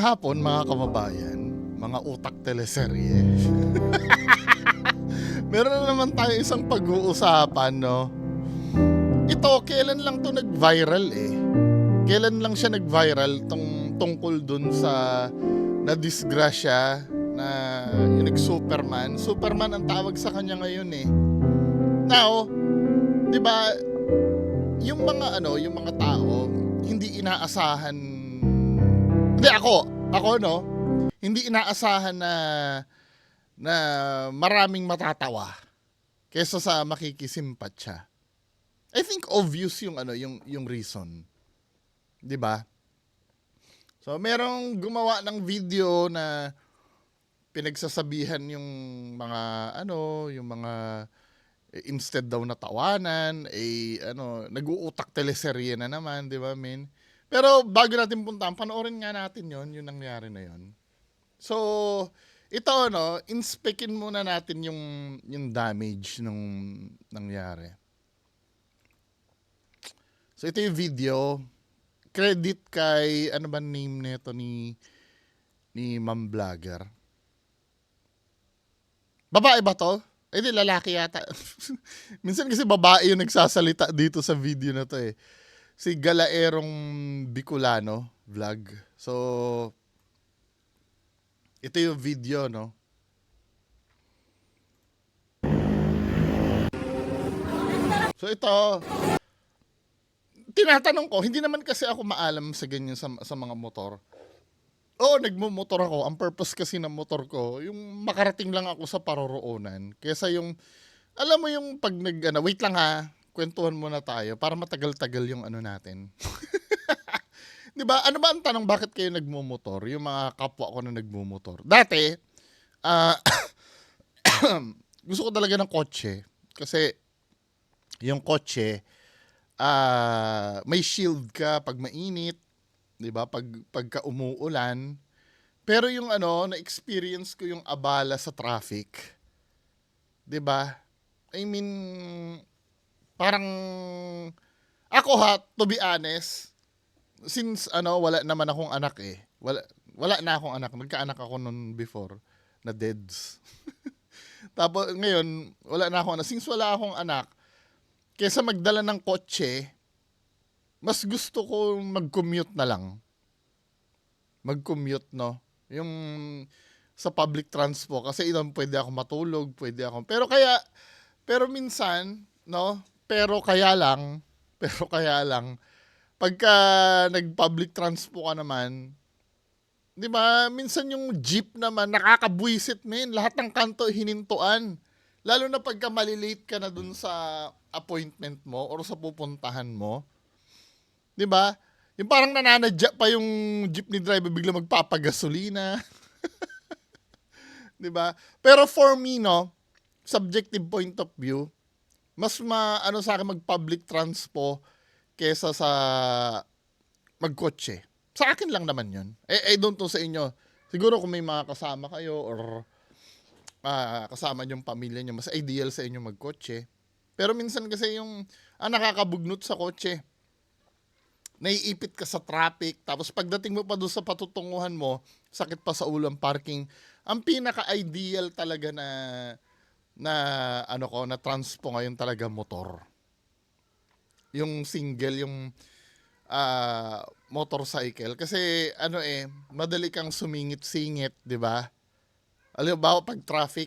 hapon mga kababayan, mga utak teleserye. Meron na naman tayo isang pag-uusapan, no? Ito, kailan lang to nag-viral eh? Kailan lang siya nag-viral tungkol dun sa na-disgrasya na yung nag-Superman. Superman ang tawag sa kanya ngayon eh. Now, di ba, yung mga tao, hindi inaasahan, hindi ako no, hindi inaasahan na maraming matatawa kaysa sa makikisimpatya. I think obvious yung reason. 'Di ba? So merong gumawa ng video na pinagsasabihan yung mga instead daw na tawanan nag-uutak teleserye na naman, 'di ba, men? Pero bago natin puntahan, panoorin nga natin 'yon, yung nangyari na 'yon. So, ito inspekin muna natin yung damage nung nangyari. So ito yung video. Credit kay ano ba name nito ni Ma'am Vlogger. Babae ba to? Eh di lalaki yata. Minsan kasi babae yung nagsasalita dito sa video na to eh. Si Galaerong Bicolano vlog. So ito yung video, no? So ito, tinatanong ko, hindi naman kasi ako maalam sa ganyan sa mga motor. Oo, nagmumotor ako. Ang purpose kasi ng motor ko, yung makarating lang ako sa paroroonan. Kesa yung, alam mo yung pag wait lang ha, kwentuhan muna tayo para matagal-tagal yung natin. 'Di ba? Ano ba ang tanong, bakit kayo nagmumotor? Yung mga kapwa ko na nagmumotor. Dati, gusto ko talaga ng kotse. Kasi, yung kotse, may shield ka pag mainit, 'di ba? Pagka umuulan. Pero yung na-experience ko yung abala sa traffic. 'Di ba? I mean, parang ako to be honest, since wala naman akong anak eh. Wala na akong anak. Nagkaanak ako noon before na deads. Tapos ngayon, wala na akong anak. Since wala akong anak, kaysa magdala ng kotse, mas gusto ko mag-commute na lang. Mag-commute, no? Yung sa public transport. Kasi pwede ako matulog, pero minsan, no? Pero kaya lang, pagka nag-public transport ka naman, di ba, minsan yung jeep naman, nakakabwisit, men. Lahat ng kanto hinintuan. Lalo na pagka malilate ka na dun sa appointment mo or sa pupuntahan mo. 'Di ba? Yung parang nananadya pa yung jeepney driver, bigla magpapagasolina. 'Di ba? Pero for me, no, subjective point of view, mas sa akin mag-public transpo kesa sa magkotse. Sa akin lang naman 'yun. I don't know sa inyo. Siguro kung may mga kasama kayo or kasama yung pamilya nyo, mas ideal sa inyo magkotse. Pero minsan kasi yung nakakabugnot sa kotse, naiipit ka sa traffic, tapos pagdating mo pa doon sa patutunguhan mo, sakit pa sa ulo ang parking. Ang pinaka-ideal talaga na transpo ngayon talaga motor. Yung single, yung motorcycle. Kasi madali kang sumingit-singit, di ba? Alam ba, pag traffic,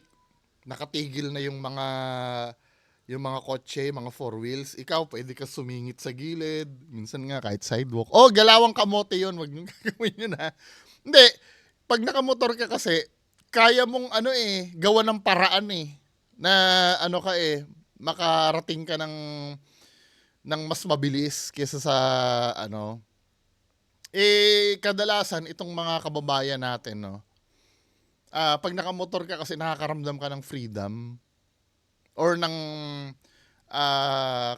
nakatigil na yung mga kotse, mga four wheels, ikaw pwede ka sumingit sa gilid, minsan nga kahit sidewalk. Oh, galawang kamote yun, wag nyo gagawin yun ha. Hindi, pag nakamotor ka kasi, kaya mong gawa ng paraan na makarating ka ng mas mabilis kaysa sa kadalasan itong mga kababayan natin, no. Pag nakamotor ka kasi nakakaramdam ka ng freedom or ng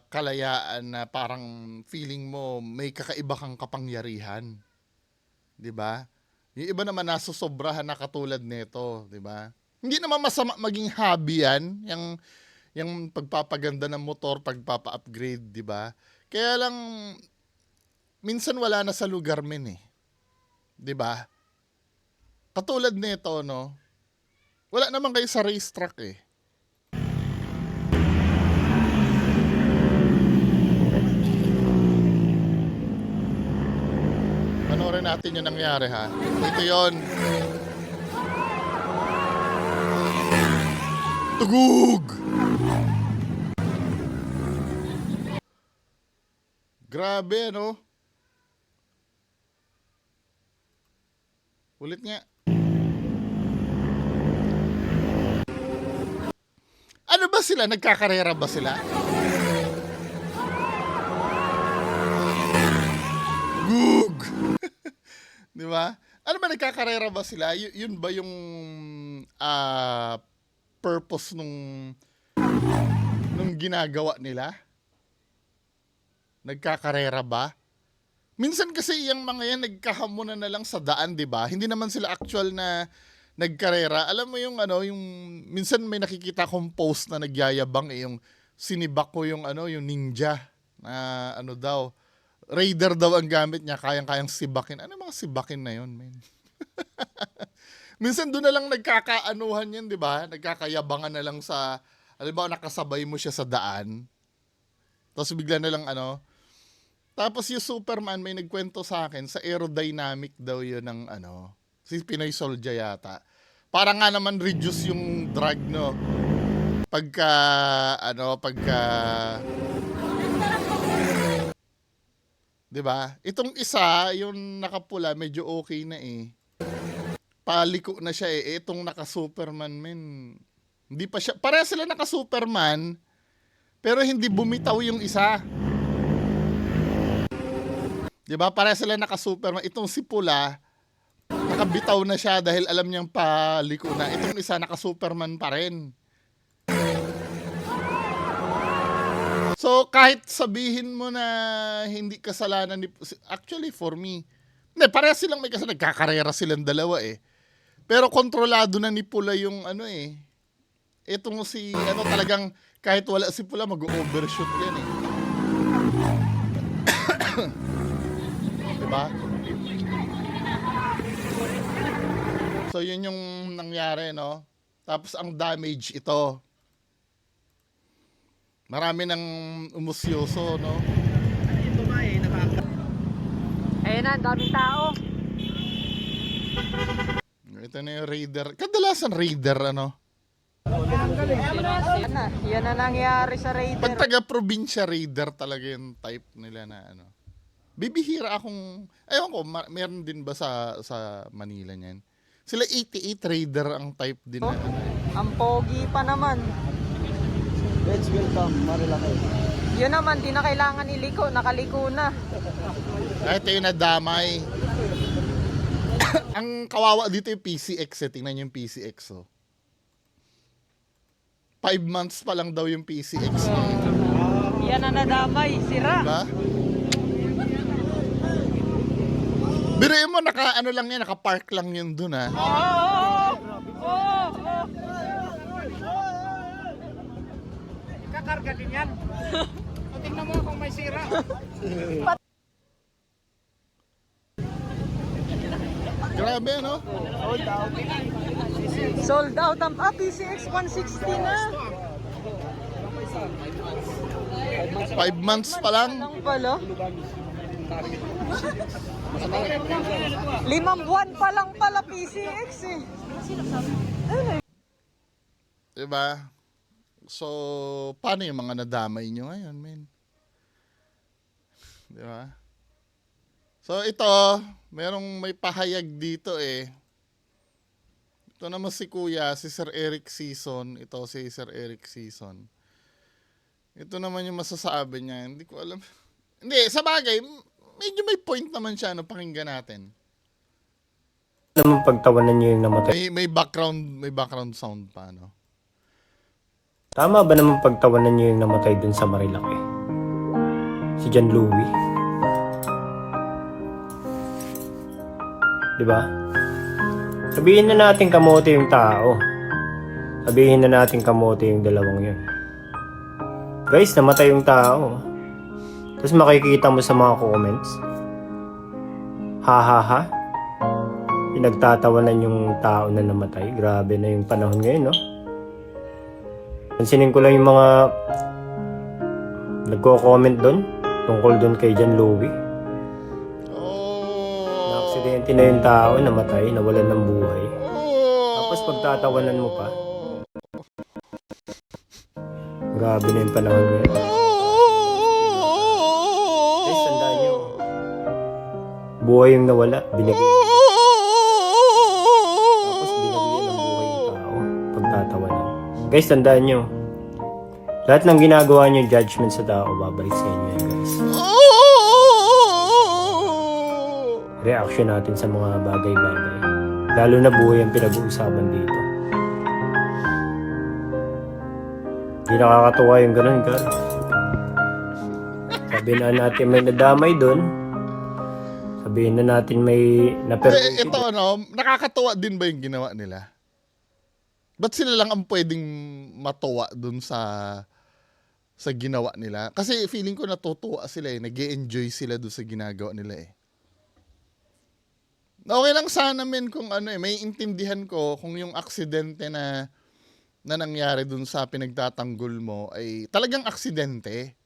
kalayaan na parang feeling mo may kakaiba kang kapangyarihan. 'Di ba? Yung iba naman nasusobrahan na katulad nito, 'di ba? Hindi naman masama maging hobby 'yan, yung pagpapaganda ng motor, pagpapa-upgrade, 'di ba? Kaya lang minsan wala na sa lugar men eh. 'Di ba? Katulad nito, no? Wala naman kayo sa racetrack eh. Panoorin natin yung nangyari, ha? Ito yon. Tugug! Grabe, no? Ulit nga. Ano ba sila? Nagkakarera ba sila? Gug! Di ba? Ano ba, nagkakarera ba sila? Yun ba yung purpose nung ginagawa nila? Nagkakarera ba? Minsan kasi yung mga yan nagkahamunan na lang sa daan, 'di ba? Hindi naman sila actual na nagkarera. Alam mo yung ano, yung minsan may nakikita akong post na nagyayabang yung sinibak ko yung ano, yung ninja na ano daw. Raider daw ang gamit niya, kayang-kayang sibakin. Ano mga sibakin na yun, man? Minsan doon na lang nagkakaanuhan yan, 'di ba? Nagkakayabangan na lang sa, alam ba, nakasabay mo siya sa daan. Tapos bigla na lang ano. Tapos yung Superman, may nagkwento sa akin, sa aerodynamic daw yun ng ano, si Pinoy Soldier yata. Para nga naman reduce yung drag, no? Pagka 'di ba? Itong isa, yung nakapula, medyo okay na eh. Paliko na siya eh. Itong naka-Superman, men. Hindi pa siya, pareha sila naka-Superman, pero hindi bumitaw yung isa. 'Di ba? Pareha sila naka-Superman. Itong si pula, nakabitaw na siya dahil alam niyang paliko na. Itong isa naka-Superman pa rin. So, kahit sabihin mo na hindi kasalanan ni... Actually, for me, hindi, pareha silang may kasalanan. Nagkakarera silang dalawa eh. Pero kontrolado na ni Pula yung ano eh. Itong si, ano, talagang kahit wala si Pula, mag-overshoot yan eh. Diba? So, yun yung nangyari, no? Tapos, ang damage ito. Marami nang umusyoso, no? Ayun na, ang daming tao. Ito na yung raider. Kadalasan raider, ano? Yan na nangyari sa Pag Raider. taga-probinsya raider talaga yung type nila na ano. Bibihira akong, ewan ko, meron din ba sa Manila niyan? Sila 88 raider ang type din na ano. Ang pogi pa naman. Let's welcome Marilaki. Yun naman, di na kailangan iliko. Nakaliko na. Kahit yung nadamay. Ang kawawa dito yung PCX eh. Tingnan yung PCX oh. 5 months pa lang daw yung PCX. Yan na nadamay. Sira. Diba? Biruin mo, ano lang yan, naka-park lang yun dun ha. Kakarga din yan. O tingnan mo kung may sira. Grabe ano? Sold out ang PCX 160 na. 5 months pa lang. Lang pala. 5 buwan pa lang pala PCX eh. Diba? So, paano yung mga nadamay nyo ngayon, men? Diba? So, ito, may pahayag dito eh. Ito naman si Kuya, si Sir Eric Season. Ito si Sir Eric Season. Ito naman yung masasabi niya. Hindi ko alam. Hindi, sa bagay, medyo may point naman siya. Ano, pakinggan natin. Naman pagtawanan niyo yung namatay. May background sound pa, no? Tama ba naman pagtawanan niyo yung namatay dun sa Marilaki? Si John Louie. Diba? Sabihin na natin kamote yung tao. Sabihin na natin kamote yung dalawang yun. Guys, namatay yung tao. Tapos makikita mo sa mga comments. Ha ha ha. pinagtatawanan yung tao na namatay. Grabe na yung panahon ngayon, no? Pansinin ko lang yung mga nagko-comment doon tungkol doon kay John Louie. Na-aksidente na yung tao, namatay, nawalan ng buhay. Tapos pagtatawanan mo pa. Grabe na yung panahon ngayon. Guys, tandaan nyo. Buhay yung nawala, binigay. Tapos binigyan ng buhay yung tao. Pagtatawanan. Guys, tandaan nyo. Lahat ng ginagawa nyo, judgment sa tao, babalik sa inyo yan, guys. Reaction natin sa mga bagay-bagay. Lalo na buhay ang pinag-uusapan dito. Hindi nakakatuwa yung ganun, Gar. Sabihin na natin may nadamay doon. Sabihin na natin may Ito ano, nakakatuwa din ba yung ginawa nila? Ba't sila lang ang pwedeng matuwa dun sa ginawa nila? Kasi feeling ko natutuwa sila eh. Nag-e-enjoy sila dun sa ginagawa nila eh. Okay lang sana men kung ano eh, may intindihan ko kung yung aksidente na nangyari dun sa pinagtatanggol mo ay talagang aksidente.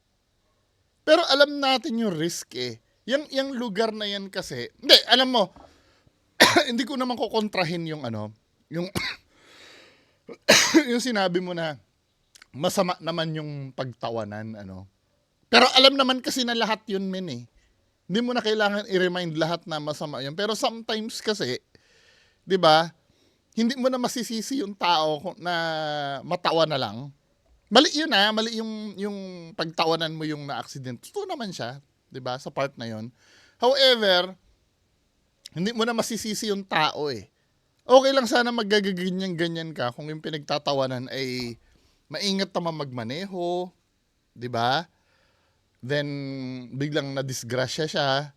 Pero alam natin yung risk eh. Yung lugar na yan kasi, hindi, alam mo, hindi ko naman kukontrahin yung ano, yung, yung sinabi mo na masama naman yung pagtawanan, ano. Pero alam naman kasi na lahat yun men eh. Hindi mo na kailangan i-remind lahat na masama yun. Pero sometimes kasi, di ba, hindi mo na masisisi yung tao na matawa na lang. Mali yun mali yung pagtawanan mo yung na-accident. Totoo naman siya, di ba, sa part na yun. However, hindi mo na masisisi yung tao eh. Okay lang sana magagaganyan-ganyan ka kung yung pinagtatawanan ay maingat naman magmaneho, di ba? Then, biglang na-disgrasya siya.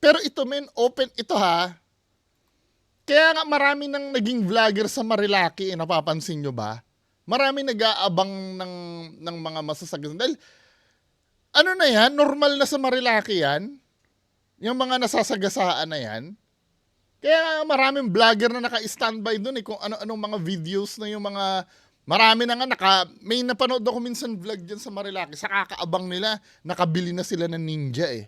Pero ito men, open, ito ha. Kaya nga marami nang naging vlogger sa Marilaki, napapansin nyo ba? Marami nag-aabang ng mga masasagasaan. Dahil, ano na yan, normal na sa Marilaki yan. Yung mga nasasagasaan na yan. Kaya maraming vlogger na naka-standby dun eh, kung ano-anong mga videos na yung mga, marami na nga, may napanood ako minsan vlog dyan sa Marilaki, sa kakaabang nila, nakabili na sila ng Ninja eh.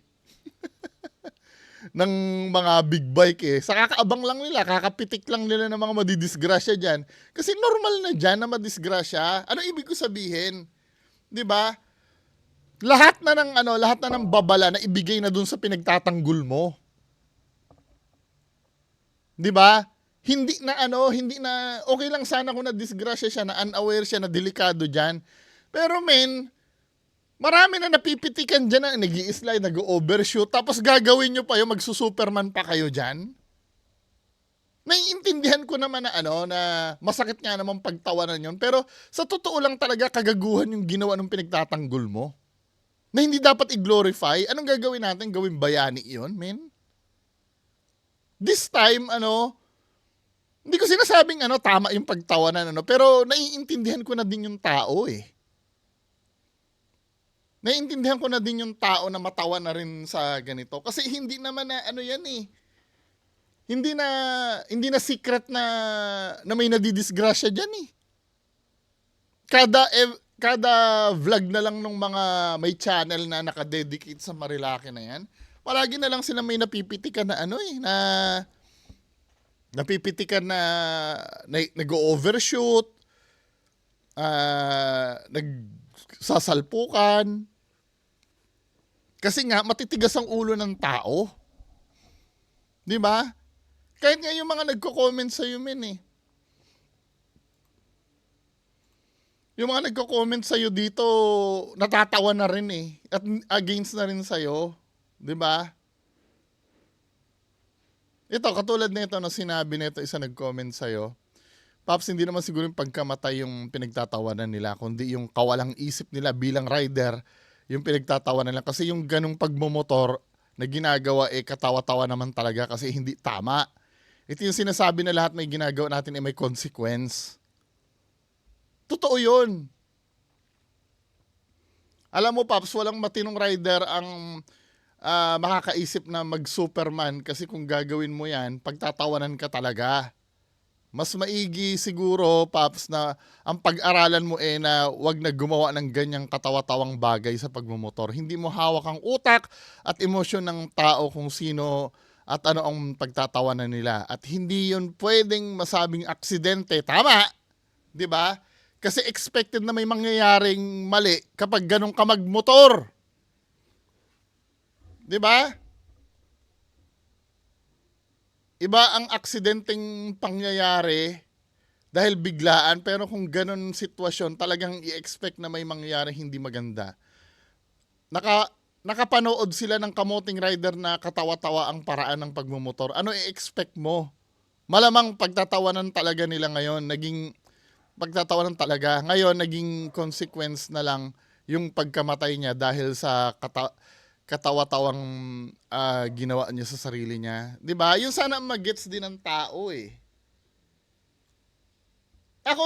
Ng mga big bike eh. Sa kakaabang lang nila, kakapitik lang nila ng mga madidisgrasya dyan. Kasi normal na dyan na madisgrasya. Ano ibig ko sabihin? 'Di ba? Lahat na ng babala na ibigay na dun sa pinagtatanggol mo. 'Di ba? Hindi na okay lang sana kung na-disgrasya siya, na unaware siya, na delikado dyan. Pero men, marami na napipitikan dyan na nag-i-slide, nag-overshoot, tapos gagawin nyo pa yung magsusuperman pa kayo dyan. Naiintindihan ko naman na masakit nga naman pagtawanan yun, pero sa totoo lang talaga kagaguhan yung ginawa ng pinagtatanggol mo. Na hindi dapat i-glorify. Anong gagawin natin? Gawin bayani yun, men? This time, hindi ko sinasabing tama yung pagtawanan, pero naiintindihan ko na din yung tao eh. Naiintindihan ko na din yung tao na matawa na rin sa ganito. Kasi hindi naman na yan eh. Hindi na secret na may nadidisgrasya dyan eh. Kada vlog na lang ng mga may channel na nakadedicate sa Marilaki na yan, palagi na lang sila may napipitikan na na napipitikan na nag-overshoot, nagsasalpukan. Kasi nga, matitigas ang ulo ng tao. Di ba? Kahit nga yung mga nagko-comment sa'yo, men eh. Yung mga nagko-comment sa'yo dito, natatawa na rin eh. At against na rin sa'yo. Di ba? Ito, katulad nito na sinabi nito, isa nag-comment sa'yo. Paps, hindi naman siguro yung pagkamatay yung pinagtatawanan nila, kundi yung kawalang isip nila bilang rider, yung pinagtatawanan nila. Kasi yung ganong pagmumotor na ginagawa, katawa-tawa naman talaga kasi hindi tama. Ito yung sinasabi na lahat may ginagawa natin may consequence. Totoo yun. Alam mo, Paps, walang matinong rider ang makakaisip na mag-Superman kasi kung gagawin mo yan, pagtatawanan ka talaga. Mas maigi siguro, Paps, na ang pag-aralan mo na wag na gumawa ng ganyang katawa-tawang bagay sa pagmumotor. Hindi mo hawak ang utak at emosyon ng tao kung sino at ano ang pagtatawanan nila. At hindi yun pwedeng masabing aksidente. Tama? 'Di ba? Kasi expected na may mangyayaring mali kapag ganun ka magmotor. 'Di ba? Iba ang aksidenteng pangyayari dahil biglaan, pero kung ganun sitwasyon, talagang i-expect na may mangyayari hindi maganda. Nakapanood sila ng kamoting rider na katawa-tawa ang paraan ng pagmumotor. Ano i-expect mo? Malamang pagtatawanan talaga nila ngayon, pagtatawanan talaga. Ngayon, naging consequence na lang yung pagkamatay niya dahil sa katawa-tawang ginawa niya sa sarili niya. 'Di ba? Yung sana magets din ng tao eh. Ako,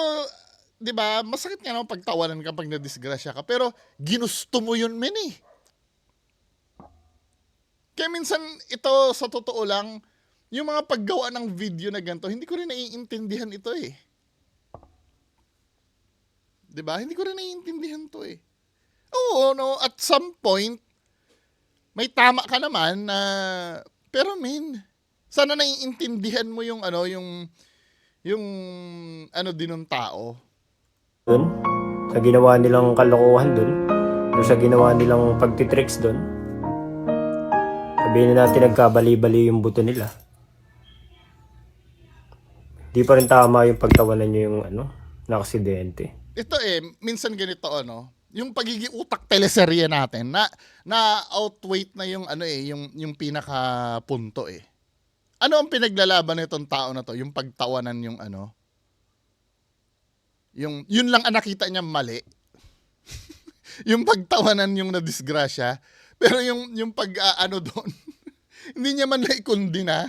'di ba, masakit nga naman pagtawanan kapag nadisgrasya ka, pero ginusto mo yun, men eh. Kaya minsan ito sa totoo lang, yung mga paggawa ng video na ganito, hindi ko rin naiintindihan ito eh. 'Di ba? Hindi ko rin naiintindihan to eh. Oo, no, at some point may tama ka naman na pero sana naiintindihan mo yung ano din ng tao. Doon, sa ginawa nilang kalokohan doon, o sa ginawa nilang pagtitricks doon, sabihin na natin nagkabali-bali yung buto nila. Di pa rin tama yung pagtawanan nyo yung na aksidente. Ito minsan ganito yung pagiging utak teleserye natin na outweigh na yung yung pinaka punto eh. Ano ang pinaglalaban nitong tao na to? Yung pagtawanan yung yung yun lang ang nakita niya mali. Yung pagtawanan yung nadisgrasya, pero yung pag doon hindi niya man naikundina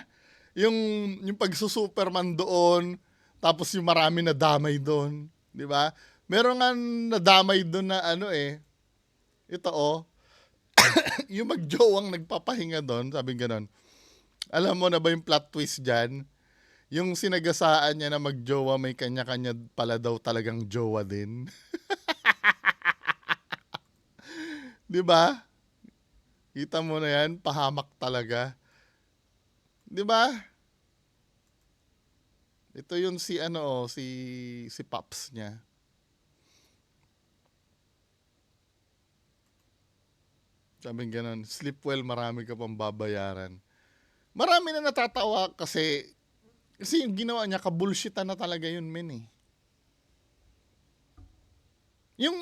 yung pagsusuperman doon, tapos yung marami na damay doon, di ba? Meron nga nadamay doon na ito yung magjowang nagpapahinga doon, sabi gano'n. Alam mo na ba yung plot twist dyan? Yung sinagasaan niya na magjowa, may kanya-kanya pala daw talagang jowa din. Di ba? Kita mo na yan, pahamak talaga. Di ba? Ito yun si si Pops niya. Sabi gano'n, sleep well, marami ka pang babayaran. Marami na natatawa kasi yung ginawa niya, kabulshitan na talaga yun, men eh. Yung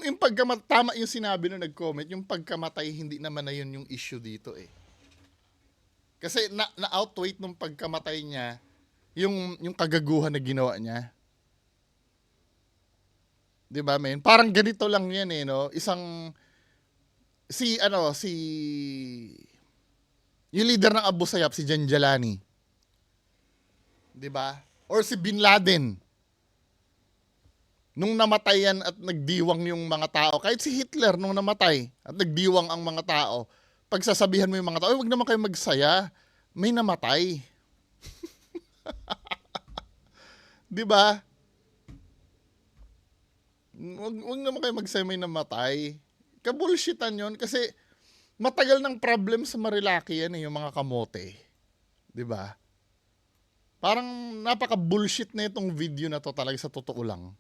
tama yung sinabi nung nag-comment, yung pagkamatay, hindi naman na yun yung issue dito eh. Kasi na-outweigh nung pagkamatay niya, yung kagaguhan na ginawa niya. Di ba, men? Parang ganito lang yan eh, no? Yung leader ng Abu Sayyaf, si Janjalani. 'Di ba? Or si Bin Laden. Nung namatay yan at nagdiwang yung mga tao, kahit si Hitler nung namatay at nagdiwang ang mga tao, pagsasabihan mo yung mga tao, wag naman kayo magsaya, may namatay. 'Di ba? Wag naman kayo magsaya, may namatay. Kabulshitan yon kasi matagal ng problem sa Marilaki yan yung mga kamote. 'Di ba? Parang napaka-bullshit na itong video na to talaga sa totoo lang.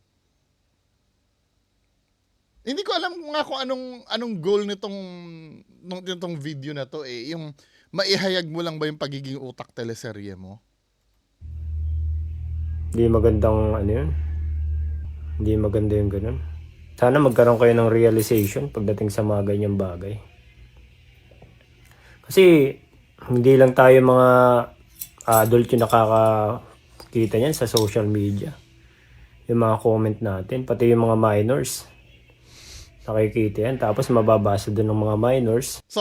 Hindi ko alam nga kung anong goal nitong video na to eh. Yung maihayag mo lang ba yung pagiging utak teleserye mo? Hindi magandang yun. Hindi maganda yung ganun. Sana magkaroon kayo ng realization pagdating sa mga ganyang bagay. Kasi hindi lang tayo mga adult yung nakakakita niyan sa social media. Yung mga comment natin, pati yung mga minors. Nakikita yan, tapos mababasa doon ng mga minors. So,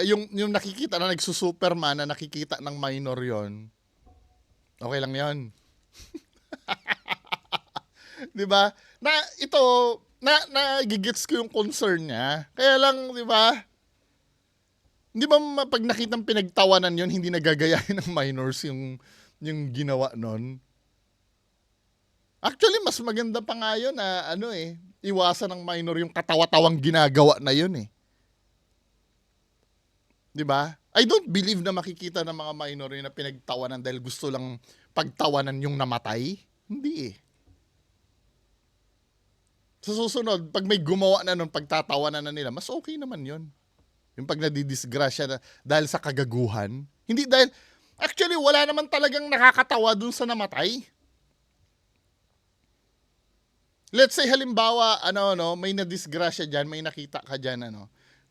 yung nakikita na nagsusuperman na nakikita ng minor yon, okay lang yon. 'Di ba? Na gigits ko yung concern niya. Kaya lang, 'di ba? Hindi ba pag nakitang pinagtawanan yon hindi nagagayahin ng minors yung ginawa nun? Actually, mas maganda pa nga yun na iwasan ng minor yung katawa-tawang ginagawa na yun eh. Di ba? I don't believe na makikita ng mga minor yun na pinagtawanan dahil gusto lang pagtawanan yung namatay. Hindi eh. Sa susunod, pag may gumawa na nun, pagtatawanan na nila, mas okay naman yun. Yung pag nadidisgrasya na dahil sa kagaguhan. Hindi dahil, actually, wala naman talagang nakakatawa dun sa namatay. Let's say, halimbawa, may nadisgrasya dyan, may nakita ka dyan,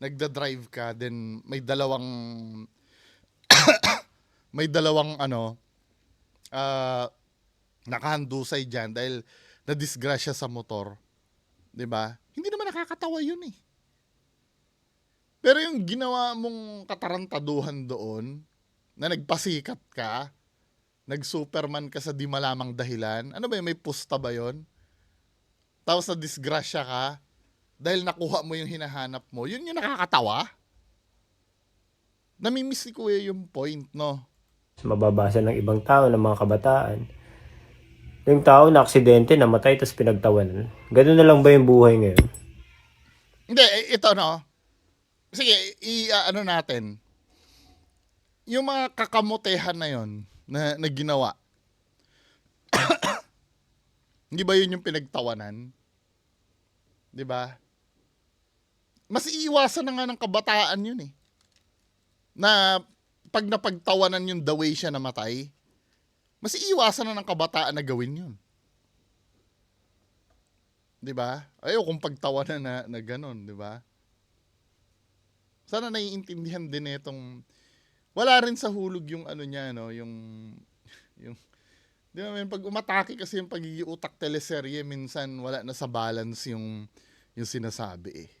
nagda-drive ka, then may dalawang, nakahandusay dyan dahil nadisgrasya sa motor. 'Di ba? Hindi naman nakakatawa yun eh. Pero yung ginawa mong katarantaduhan doon, na nagpasikat ka, nag-superman ka sa di malamang dahilan, ano ba yun, may pusta ba yun? Tapos na disgrasya ka, dahil nakuha mo yung hinahanap mo, yun yung nakakatawa? Namimiss ni Kuya yung point, no? Mababasa ng ibang tao, ng mga kabataan. Yung tao na aksidente, namatay, tapos pinagtawanan. Ganun na lang ba yung buhay ngayon? Hindi, ito sige, natin. Yung mga kakamotehan na yon na ginawa. Hindi ba yun yung pinagtawanan? Di ba? Mas iiwasan na nga ng kabataan yun eh. Na pag napagtawanan yung the way siya namatay, mas iiwasan na ng kabataan na gawin yun. Di ba? Ayaw kung pagtawanan na ganun, di ba? Sana naiintindihan din itong wala rin sa hulog yung niya, yung di ba, pag umatake kasi yung pagiging utak teleserye, minsan wala na sa balance yung sinasabi eh.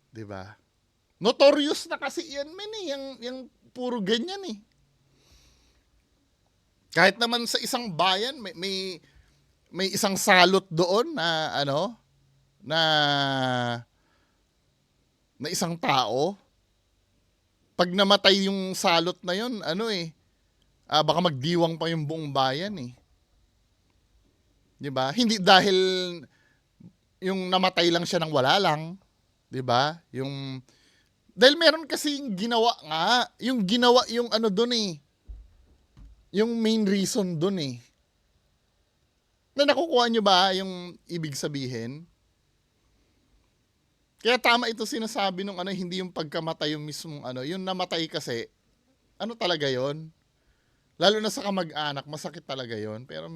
Di ba? Notorious na kasi yan, men eh, yung puro ganyan eh. Kahit naman sa isang bayan, may isang salot doon na na isang tao. Pag namatay yung salot na yon, baka magdiwang pa yung buong bayan eh. 'Di ba? Hindi dahil yung namatay lang siya ng wala lang, 'di ba? Dahil meron kasing ginawa nga, yung ginawa yung doon eh. Yung main reason doon eh. Na nakukuha nyo ba yung ibig sabihin? Kaya tama ito sinasabi nung hindi yung pagkamatay yung mismong yung namatay kasi, talaga yon? Lalo na sa kamag-anak, masakit talaga yon. Pero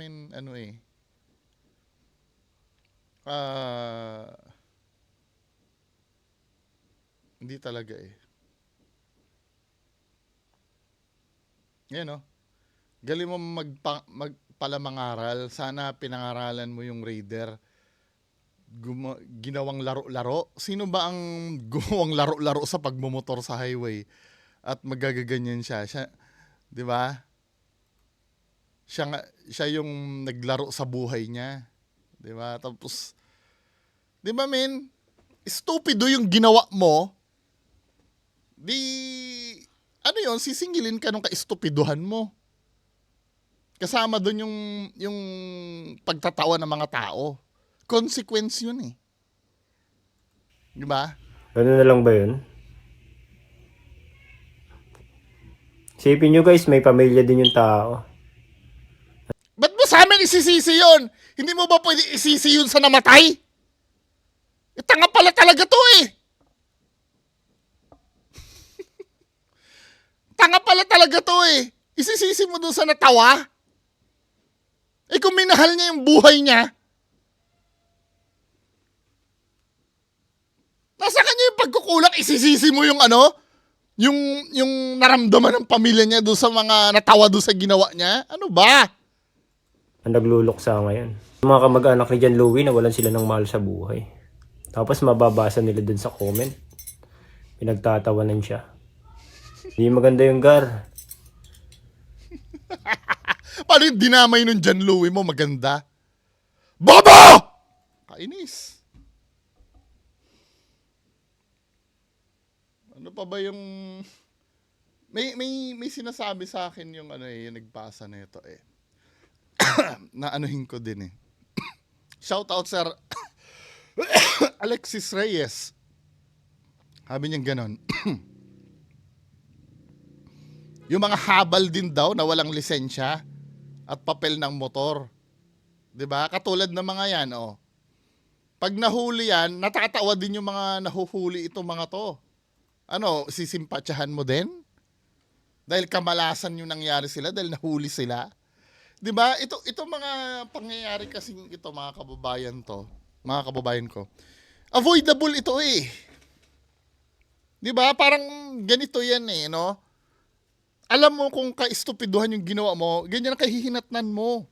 hindi talaga eh. Yan galing mo magpalamangaral. Sana pinangaralan mo yung Raider. Ginawang laro-laro. Sino ba ang gumawang laro-laro sa pagmumotor sa highway? At magagaganyan siya. 'Di ba? Siya yung naglaro sa buhay niya. 'Di ba? Tapos 'di ba men? Stupido yung ginawa mo. Sisingilin ka nung ka-estupiduhan mo. Kasama doon yung pagtatawa ng mga tao. Consequence yun eh. Di ba? Ganun na lang ba yun? Isipin nyo guys, may pamilya din yung tao. Ba't mo sa amin isisisi yun? Hindi mo ba pwede isisi yun sa namatay? Tanga pala talaga to eh. Tanga pala talaga to eh. Isisisi mo doon sa natawa? Kung minahal niya yung buhay niya, nasa kanya yung pagkukulang, isisisi mo yung yung naramdaman ng pamilya niya doon sa mga natawa doon sa ginawa niya? Ano ba? Ang nagluluksa ngayon. Mga kamag-anak ni John Louie nawalan sila ng mahal sa buhay. Tapos mababasa nila dun sa comment. Pinagtatawanan siya. Hindi maganda yung Gar. Paano yung dinamay nun John Louie mo maganda? Bobo! Kainis. Ano pa ba yung may sinasabi sa akin yung ano yung nagbasa nito na anuhin ko din Shout out sir Alexis Reyes. Sabi niya ganon. Yung mga habal din daw na walang lisensya at papel ng motor. 'Di ba? Katulad ng mga 'yan, Pag nahuli yan, natatawa din yung mga nahuhuli itong mga to. Ano, sisimpatyahan mo din? Dahil kamalasan yung nangyari sila, dahil nahuli sila. 'Di ba? Ito mga pangyayari kasing ito mga kababayan ko. Avoidable ito 'Di ba? Parang ganito yan no? Alam mo kung kaistupiduhan yung ginawa mo, ganyan ang kahihinatnan mo.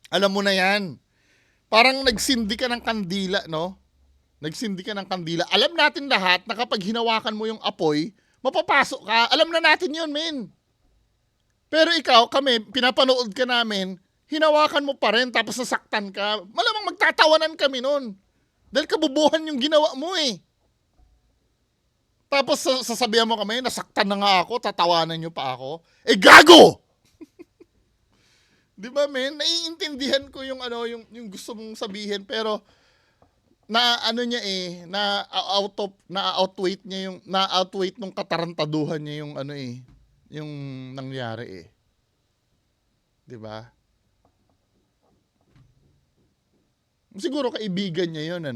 Alam mo na yan. Parang nagsindi ka ng kandila, no? Nagsindi ka ng kandila. Alam natin lahat na kapag hinawakan mo yung apoy, mapapasok ka. Alam na natin yun, men. Pero ikaw, kami, pinapanood ka namin, hinawakan mo pa rin tapos nasaktan ka. Malamang magtatawanan kami nun. Dahil kabubuhan yung ginawa mo Tapos sasabihan mo kami, nasaktan na nga ako, tatawanan nyo pa ako. Gago! Di ba, men? Naiintindihan ko yung yung gusto mong sabihin, pero na-outweight nung katarantaduhan niya yung yung nangyari Di ba? Siguro kaibigan niya yun,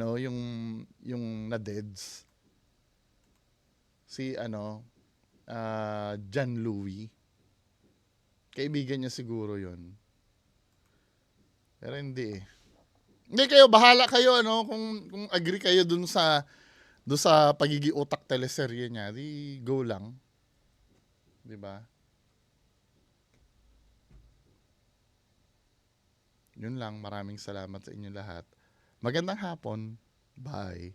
yung na-deads. Si John Louis. Kaibigan niya siguro yun. Pero hindi Hindi kayo, bahala kayo kung agree kayo dun sa pagiging utak teleserye niya, di go lang. 'Di ba? Yun lang, maraming salamat sa inyo lahat. Magandang hapon. Bye.